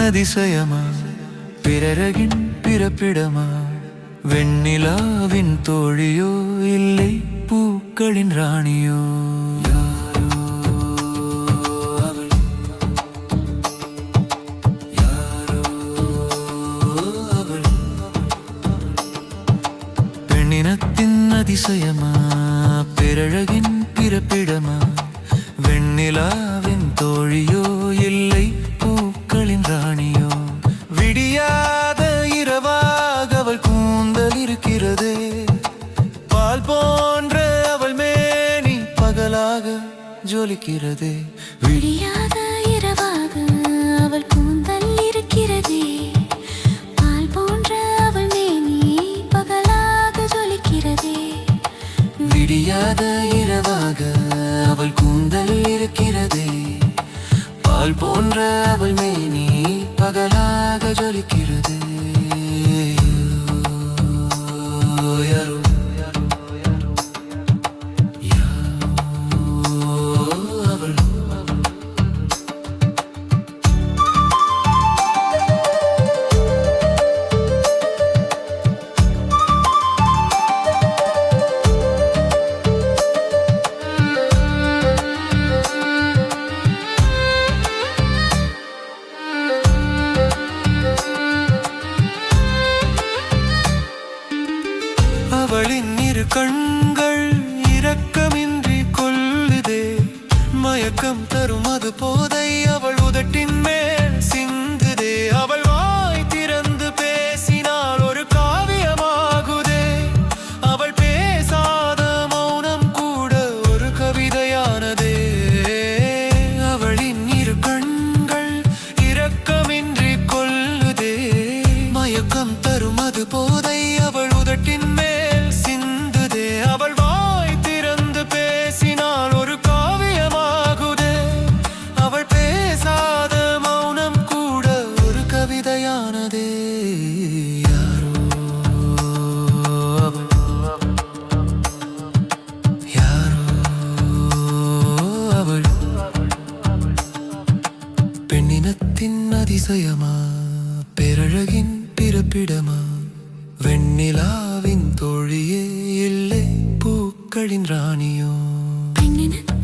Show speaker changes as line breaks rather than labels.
அதிசயமா பிறரகின் பிறப்பிடமா வெண்ணிலாவின் தோழியோ இல்லை பூக்களின் ராணியோ பெண்ணினத்தின் அதிசயமா பிறழகின் பிறப்பிடமா வெண்ணிலாவின் தோழியோ இல்லை பூக்களின் ராணியோ விடியாத இரவாக அவள் கூந்தல் இருக்கிறதே பால் போன்ற அவள் மேனி பகலாக ஜொலிக்கிறதே
விடியாத இரவாக அவள் கூந்தல் இருக்கிறதே பால் போன்ற அவள் மேனி பகலாக ஜொலிக்கிறதே
விடியாத இரவாக அவள் கூந்தல் இருக்கிறதே பால் போன்ற அவள் மேனி பகலாக ஜொலிக்கிறதே யாரோ அவள் அவளின் இரு கண்கள் இரக்கமின்றி கொல்லுதே மயக்கம் தரும் அது போதை அவள் உதட்டின் மேல் சிந்துதே அவள் வாய் திறந்து பேசினால் ஒரு காவியமாகுதே அவள் பேசாத மௌனம் கூட ஒரு கவிதையானதே அவளின் இரு கண்கள் இரக்கமின்றி கொல்லுதே மயக்கம் தரும் அது போதை அவள் உதட்டின் மேல் அவள் வாய் திறந்து பேசினால் ஒரு காவியமாகுதே அவள் பேசாத மௌனம் கூட ஒரு கவிதையானதே யாரோ அவள் யாரோ அவள் பெண்ணினத்தின் அதிசயமா பேரழகின் பிறப்பிடமா வெண்ணிலாவின் தோழியே இல்லை பூக்களின் ராணியோ
பெண்ணினத்தின்